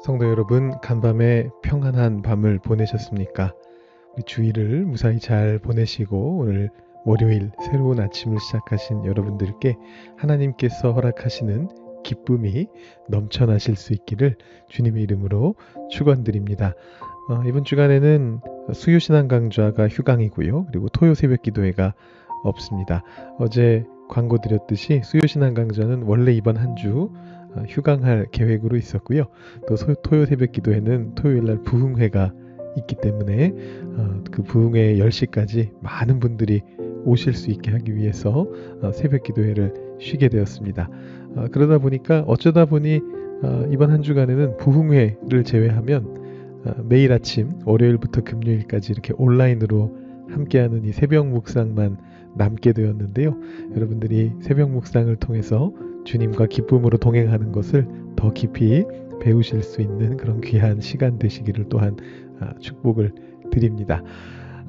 성도 여러분, 간밤에 평안한 밤을 보내셨습니까? 우리 주일을 무사히 잘 보내시고 오늘 월요일 새로운 아침을 시작하신 여러분들께 하나님께서 허락하시는 기쁨이 넘쳐나실 수 있기를 주님의 이름으로 축원드립니다. 이번 주간에는 수요신앙 강좌가 휴강이고요. 그리고 토요 새벽 기도회가 없습니다. 어제 광고 드렸듯이 수요신앙 강좌는 원래 이번 한 주 휴강할 계획으로 있었고요. 또 토요 새벽 기도회는 토요일날 부흥회가 있기 때문에 그 부흥회 10시까지 많은 분들이 오실 수 있게 하기 위해서 새벽 기도회를 쉬게 되었습니다. 그러다 보니까 어쩌다 보니 이번 한 주간에는 부흥회를 제외하면 매일 아침 월요일부터 금요일까지 이렇게 온라인으로 함께하는 이 새벽 묵상만 남게 되었는데요. 여러분들이 새벽 묵상을 통해서 주님과 기쁨으로 동행하는 것을 더 깊이 배우실 수 있는 그런 귀한 시간 되시기를 또한 축복을 드립니다.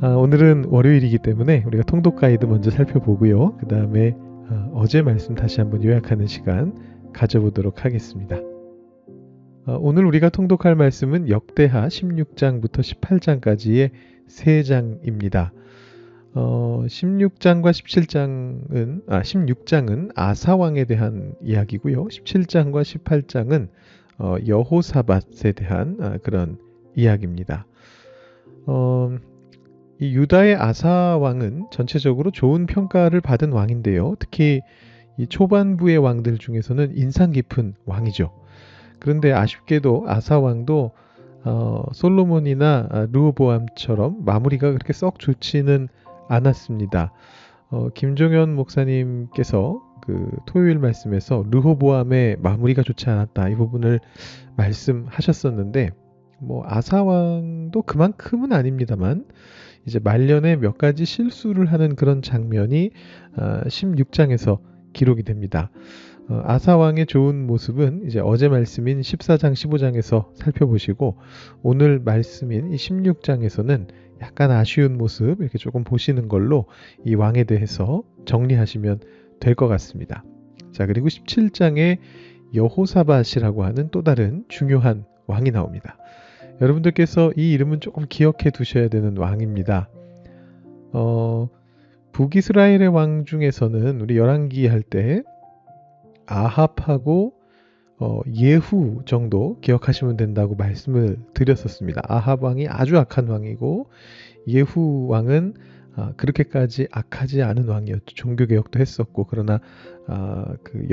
오늘은 월요일이기 때문에 우리가 통독 가이드 먼저 살펴보고요. 그 다음에 어제 말씀 다시 한번 요약하는 시간 가져보도록 하겠습니다. 오늘 우리가 통독할 말씀은 역대하 16장부터 18장까지의 3장입니다. 16장과 17장은 16장은 아사왕에 대한 이야기고요. 17장과 18장은 여호사밧에 대한 그런 이야기입니다. 이 유다의 아사왕은 전체적으로 좋은 평가를 받은 왕인데요. 특히 이 초반부의 왕들 중에서는 인상 깊은 왕이죠. 그런데 아쉽게도 아사왕도 솔로몬이나 르호보암처럼 마무리가 그렇게 썩 좋지는 않았습니다. 김종현 목사님께서 그 토요일 말씀에서 르호보암의 마무리가 좋지 않았다 이 부분을 말씀하셨었는데 아사왕도 그만큼은 아닙니다만 이제 말년에 몇 가지 실수를 하는 그런 장면이 16장에서 기록이 됩니다. 아사왕의 좋은 모습은 이제 어제 말씀인 14장 15장에서 살펴보시고 오늘 말씀인 이 16장에서는 약간 아쉬운 모습 이렇게 조금 보시는 걸로 이 왕에 대해서 정리하시면 될 것 같습니다. 자, 그리고 17장에 여호사밧이라고 하는 또 다른 중요한 왕이 나옵니다. 여러분들께서 이 이름은 조금 기억해 두셔야 되는 왕입니다. 북이스라엘의 왕 중에서는 우리 열왕기 할 때 아합하고 예후 정도 기억하시면 된다고 말씀을 드렸었습니다. 아합 왕이 아주 악한 왕이고 예후 왕은 그렇게까지 악하지 않은 왕이었죠. 종교개혁도 했었고 그러나 그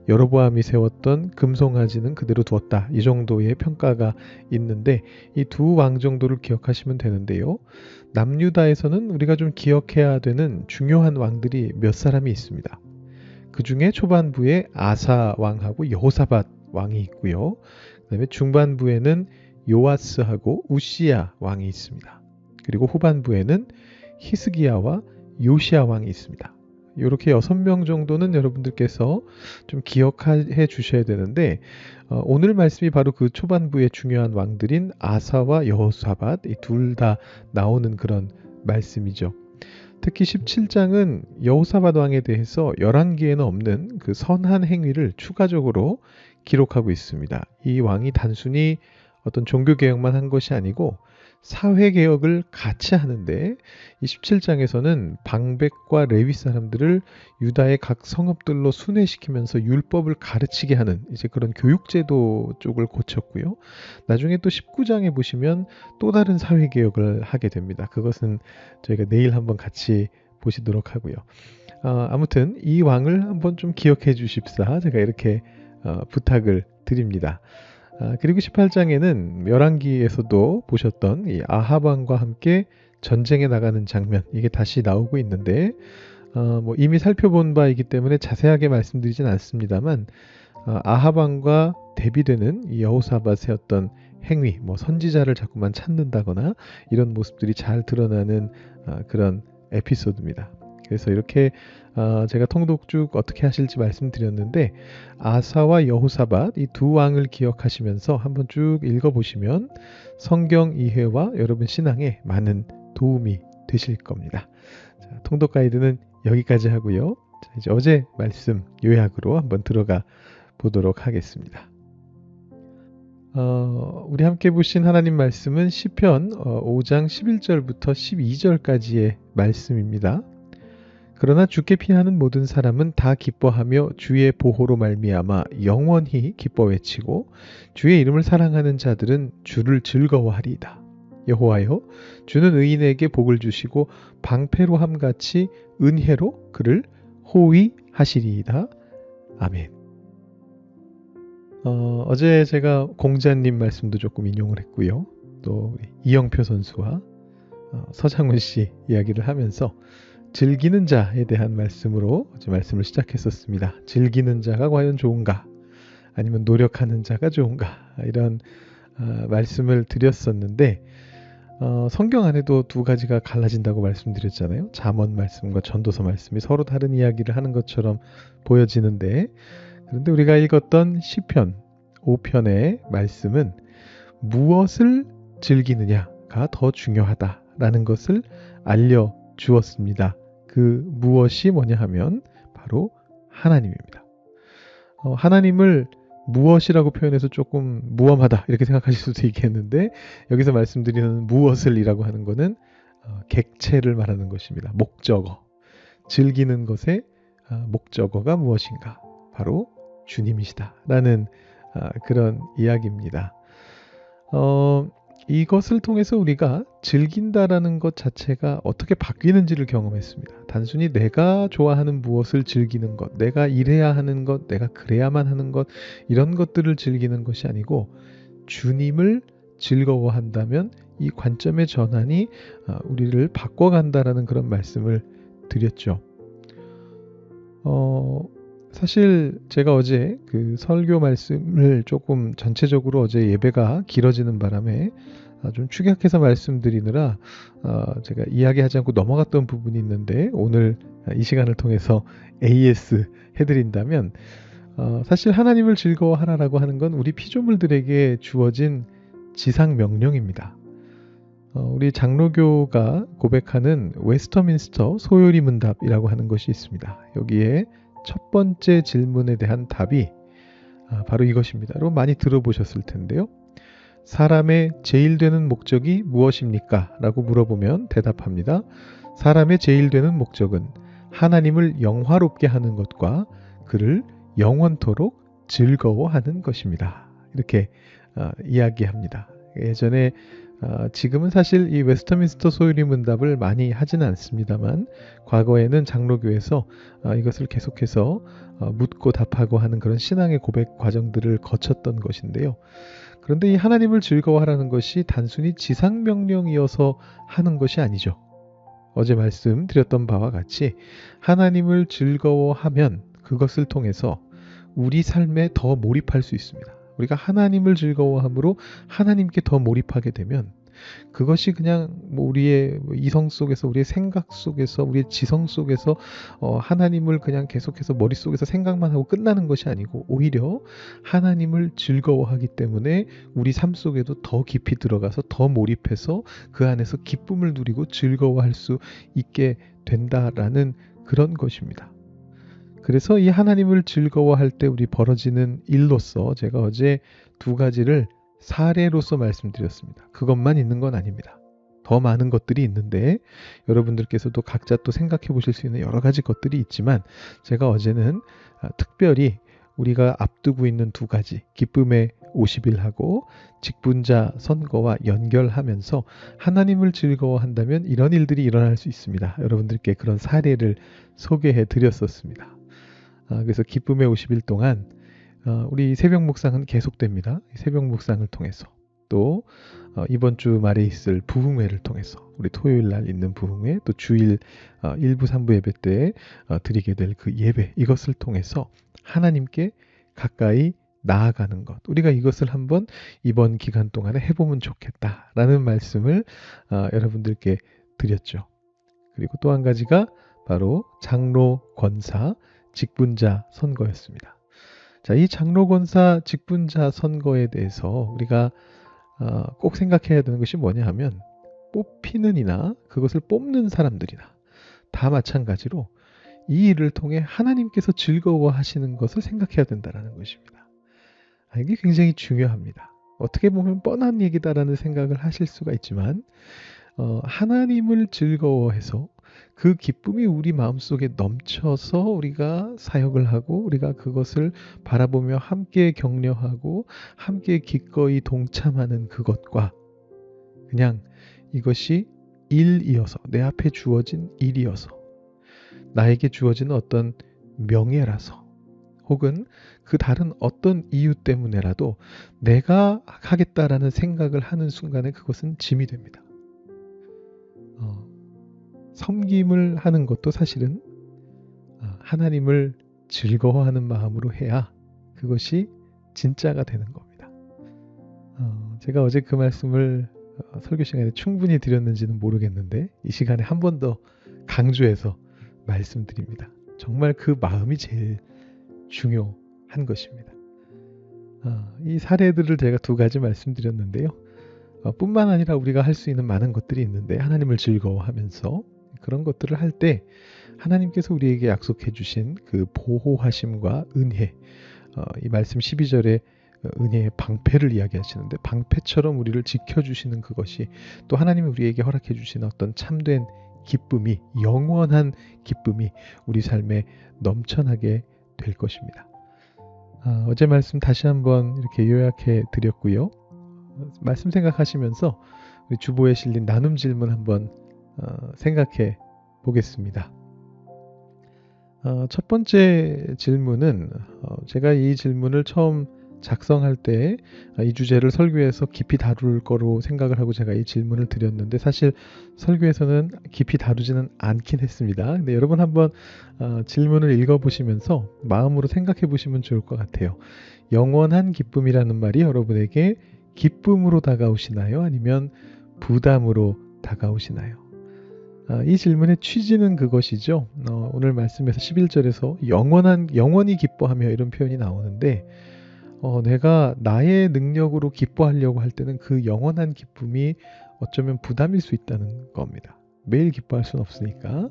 여로보암이 세웠던 금송아지는 그대로 두었다. 이 정도의 평가가 있는데 이 두 왕 정도를 기억하시면 되는데요. 남유다에서는 우리가 좀 기억해야 되는 중요한 왕들이 몇 사람이 있습니다. 그 중에 초반부에 아사 왕하고 여호사밧 왕이 있고요. 그 다음에 중반부에는 요아스하고 우시야 왕이 있습니다. 그리고 후반부에는 히스기야와 요시야 왕이 있습니다. 이렇게 6명 정도는 여러분들께서 좀 기억해 주셔야 되는데 오늘 말씀이 바로 그 초반부의 중요한 왕들인 아사와 여호사밧 이 둘 다 나오는 그런 말씀이죠. 특히 17장은 여호사밧 왕에 대해서 열왕기에는 없는 그 선한 행위를 추가적으로 기록하고 있습니다. 이 왕이 단순히 어떤 종교개혁만 한 것이 아니고 사회개혁을 같이 하는데 이 17장에서는 방백과 레위 사람들을 유다의 각 성읍들로 순회시키면서 율법을 가르치게 하는 이제 그런 교육제도 쪽을 고쳤고요. 나중에 또 19장에 보시면 또 다른 사회개혁을 하게 됩니다. 그것은 저희가 내일 한번 같이 보시도록 하고요. 아무튼 이 왕을 한번 좀 기억해 주십사 제가 이렇게 부탁을 드립니다. 그리고 18장에는 열왕기에서도 보셨던 이 아합 왕과 함께 전쟁에 나가는 장면 이게 다시 나오고 있는데 이미 살펴본 바이기 때문에 자세하게 말씀드리진 않습니다만 아합 왕과 대비되는 이 여호사밧의 어떤 행위, 선지자를 자꾸만 찾는다거나 이런 모습들이 잘 드러나는 그런 에피소드입니다. 그래서 이렇게 제가 통독 쭉 어떻게 하실지 말씀드렸는데 아사와 여호사밧 이 두 왕을 기억하시면서 한번 쭉 읽어보시면 성경 이해와 여러분 신앙에 많은 도움이 되실 겁니다. 자, 통독 가이드는 여기까지 하고요. 자, 이제 어제 말씀 요약으로 한번 들어가 보도록 하겠습니다. 우리 함께 보신 하나님 말씀은 시편 5장 11절부터 12절까지의 말씀입니다. 그러나 주께 피하는 모든 사람은 다 기뻐하며 주의 보호로 말미암아 영원히 기뻐 외치고 주의 이름을 사랑하는 자들은 주를 즐거워하리이다. 여호와여, 주는 의인에게 복을 주시고 방패로 함같이 은혜로 그를 호위하시리이다. 아멘. 어제 제가 공자님 말씀도 조금 인용을 했고요. 또 이영표 선수와 서장훈 씨 이야기를 하면서 즐기는 자에 대한 말씀으로 어제 말씀을 시작했었습니다. 즐기는 자가 과연 좋은가? 아니면 노력하는 자가 좋은가? 이런 말씀을 드렸었는데 성경 안에도 두 가지가 갈라진다고 말씀드렸잖아요. 잠언 말씀과 전도서 말씀이 서로 다른 이야기를 하는 것처럼 보여지는데, 그런데 우리가 읽었던 시편 5편의 말씀은 무엇을 즐기느냐가 더 중요하다라는 것을 알려주었습니다. 그 무엇이 뭐냐 하면 바로 하나님입니다. 하나님을 무엇이라고 표현해서 조금 무엄하다 이렇게 생각하실 수도 있겠는데, 여기서 말씀드리는 무엇을 이라고 하는 것은 객체를 말하는 것입니다. 목적어. 즐기는 것의 목적어가 무엇인가? 바로 주님이시다라는 그런 이야기입니다. 이것을 통해서 우리가 즐긴다라는 것 자체가 어떻게 바뀌는지를 경험했습니다. 단순히 내가 좋아하는 무엇을 즐기는 것, 내가 이래야 하는 것, 내가 그래야만 하는 것, 이런 것들을 즐기는 것이 아니고 주님을 즐거워한다면 이 관점의 전환이 우리를 바꿔간다라는 그런 말씀을 드렸죠. 사실 제가 어제 그 설교 말씀을 조금 전체적으로 어제 예배가 길어지는 바람에 좀 축약해서 말씀드리느라 제가 이야기하지 않고 넘어갔던 부분이 있는데, 오늘 이 시간을 통해서 AS 해드린다면 사실 하나님을 즐거워하라라고 하는 건 우리 피조물들에게 주어진 지상 명령입니다. 우리 장로교가 고백하는 웨스터민스터 소요리 문답이라고 하는 것이 있습니다. 여기에 첫 번째 질문에 대한 답이 바로 이것입니다. 여러분 많이 들어보셨을 텐데요. 사람의 제일 되는 목적이 무엇입니까? 라고 물어보면 대답합니다. 사람의 제일 되는 목적은 하나님을 영화롭게 하는 것과 그를 영원토록 즐거워하는 것입니다. 이렇게 이야기합니다. 예전에 지금은 사실 이 웨스터민스터 소요리 문답을 많이 하지는 않습니다만, 과거에는 장로교에서 이것을 계속해서 묻고 답하고 하는 그런 신앙의 고백 과정들을 거쳤던 것인데요. 그런데 이 하나님을 즐거워하라는 것이 단순히 지상명령이어서 하는 것이 아니죠. 어제 말씀드렸던 바와 같이 하나님을 즐거워하면 그것을 통해서 우리 삶에 더 몰입할 수 있습니다. 우리가 하나님을 즐거워함으로 하나님께 더 몰입하게 되면 그것이 그냥 우리의 이성 속에서, 우리의 생각 속에서, 우리의 지성 속에서 하나님을 그냥 계속해서 머릿속에서 생각만 하고 끝나는 것이 아니고, 오히려 하나님을 즐거워하기 때문에 우리 삶 속에도 더 깊이 들어가서 더 몰입해서 그 안에서 기쁨을 누리고 즐거워할 수 있게 된다라는 그런 것입니다. 그래서 이 하나님을 즐거워할 때 우리 벌어지는 일로서 제가 어제 두 가지를 사례로서 말씀드렸습니다. 그것만 있는 건 아닙니다. 더 많은 것들이 있는데 여러분들께서도 각자 또 생각해 보실 수 있는 여러 가지 것들이 있지만, 제가 어제는 특별히 우리가 앞두고 있는 두 가지, 기쁨의 50일하고 직분자 선거와 연결하면서 하나님을 즐거워한다면 이런 일들이 일어날 수 있습니다. 여러분들께 그런 사례를 소개해 드렸었습니다. 그래서 기쁨의 50일 동안 우리 새벽 묵상은 계속됩니다. 새벽 묵상을 통해서 또 이번 주 말에 있을 부흥회를 통해서, 우리 토요일 날 있는 부흥회, 또 주일 1부 3부 예배 때 드리게 될 그 예배, 이것을 통해서 하나님께 가까이 나아가는 것, 우리가 이것을 한번 이번 기간 동안에 해보면 좋겠다라는 말씀을 여러분들께 드렸죠. 그리고 또 한 가지가 바로 장로, 권사, 직분자 선거였습니다. 자, 이 장로, 권사, 직분자 선거에 대해서 우리가 꼭 생각해야 되는 것이 뭐냐 하면, 뽑히는 이나 그것을 뽑는 사람들이나 다 마찬가지로 이 일을 통해 하나님께서 즐거워하시는 것을 생각해야 된다는 것입니다. 이게 굉장히 중요합니다. 어떻게 보면 뻔한 얘기다라는 생각을 하실 수가 있지만 하나님을 즐거워해서 그 기쁨이 우리 마음속에 넘쳐서 우리가 사역을 하고 우리가 그것을 바라보며 함께 격려하고 함께 기꺼이 동참하는 그것과 그냥 이것이 일이어서 내 앞에 주어진 일이어서 나에게 주어지는 어떤 명예라서 혹은 그 다른 어떤 이유 때문에라도 내가 하겠다라는 생각을 하는 순간에 그것은 짐이 됩니다. 섬김을 하는 것도 사실은 하나님을 즐거워하는 마음으로 해야 그것이 진짜가 되는 겁니다. 제가 어제 그 말씀을 설교 시간에 충분히 드렸는지는 모르겠는데 이 시간에 한 번 더 강조해서 말씀드립니다. 정말 그 마음이 제일 중요한 것입니다. 이 사례들을 제가 두 가지 말씀드렸는데요. 뿐만 아니라 우리가 할 수 있는 많은 것들이 있는데 하나님을 즐거워하면서 그런 것들을 할 때 하나님께서 우리에게 약속해 주신 그 보호하심과 은혜, 이 말씀 12절에 은혜의 방패를 이야기하시는데 방패처럼 우리를 지켜주시는 그것이 또 하나님이 우리에게 허락해 주신 어떤 참된 기쁨이 영원한 기쁨이 우리 삶에 넘쳐나게 될 것입니다. 어제 말씀 다시 한번 이렇게 요약해 드렸고요. 말씀 생각하시면서 우리 주보에 실린 나눔 질문 한번 생각해 보겠습니다. 첫 번째 질문은 제가 이 질문을 처음 작성할 때 이 주제를 설교에서 깊이 다룰 거로 생각을 하고 제가 이 질문을 드렸는데 사실 설교에서는 깊이 다루지는 않긴 했습니다. 근데 여러분 한번 질문을 읽어보시면서 마음으로 생각해 보시면 좋을 것 같아요. 영원한 기쁨이라는 말이 여러분에게 기쁨으로 다가오시나요? 아니면 부담으로 다가오시나요? 이 질문의 취지는 그것이죠. 오늘 말씀에서 11절에서 영원히 기뻐하며 이런 표현이 나오는데 내가 나의 능력으로 기뻐하려고 할 때는 그 영원한 기쁨이 어쩌면 부담일 수 있다는 겁니다. 매일 기뻐할 수는 없으니까.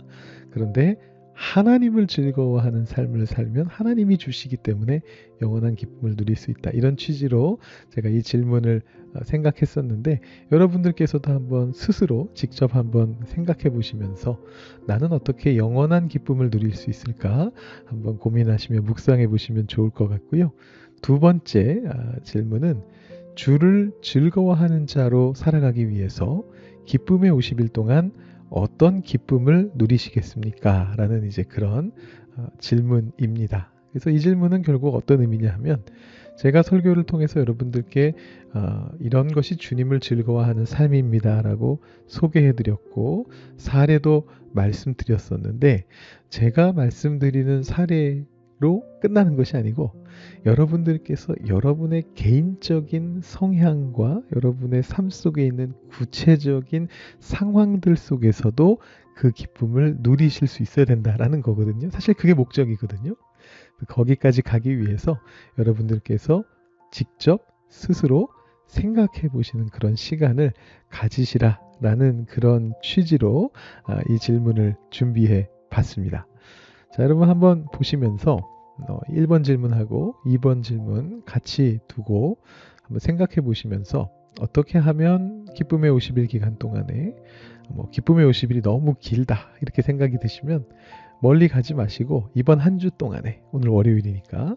그런데 하나님을 즐거워하는 삶을 살면 하나님이 주시기 때문에 영원한 기쁨을 누릴 수 있다. 이런 취지로 제가 이 질문을 생각했었는데 여러분들께서도 한번 스스로 직접 한번 생각해 보시면서 나는 어떻게 영원한 기쁨을 누릴 수 있을까 한번 고민하시며 묵상해 보시면 좋을 것 같고요. 두 번째 질문은 주를 즐거워하는 자로 살아가기 위해서 기쁨의 50일 동안 어떤 기쁨을 누리시겠습니까? 라는 이제 그런 질문입니다. 그래서 이 질문은 결국 어떤 의미냐 하면 제가 설교를 통해서 여러분들께 이런 것이 주님을 즐거워하는 삶입니다 라고 소개해드렸고 사례도 말씀드렸었는데 제가 말씀드리는 사례로 끝나는 것이 아니고 여러분들께서 여러분의 개인적인 성향과 여러분의 삶 속에 있는 구체적인 상황들 속에서도 그 기쁨을 누리실 수 있어야 된다라는 거거든요. 사실 그게 목적이거든요. 거기까지 가기 위해서 여러분들께서 직접 스스로 생각해 보시는 그런 시간을 가지시라라는 그런 취지로 이 질문을 준비해 봤습니다. 자, 여러분 한번 보시면서 1번 질문하고 2번 질문 같이 두고 한번 생각해 보시면서 어떻게 하면 기쁨의 50일 기간 동안에 기쁨의 50일이 너무 길다 이렇게 생각이 드시면 멀리 가지 마시고 이번 한 주 동안에 오늘 월요일이니까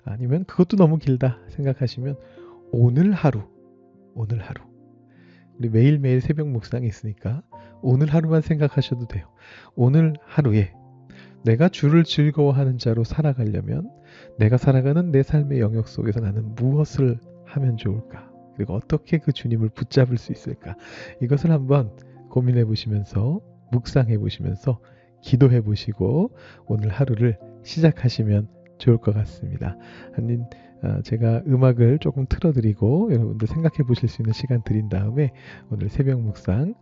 아니면 그것도 너무 길다 생각하시면 오늘 하루 우리 매일매일 새벽 묵상이 있으니까 오늘 하루만 생각하셔도 돼요. 오늘 하루에 내가 주를 즐거워하는 자로 살아가려면 내가 살아가는 내 삶의 영역 속에서 나는 무엇을 하면 좋을까? 그리고 어떻게 그 주님을 붙잡을 수 있을까? 이것을 한번 고민해 보시면서 묵상해 보시면서 기도해 보시고 오늘 하루를 시작하시면 좋을 것 같습니다. 제가 음악을 조금 틀어드리고 여러분들 생각해 보실 수 있는 시간 드린 다음에 오늘 새벽 묵상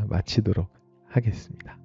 마치도록 하겠습니다.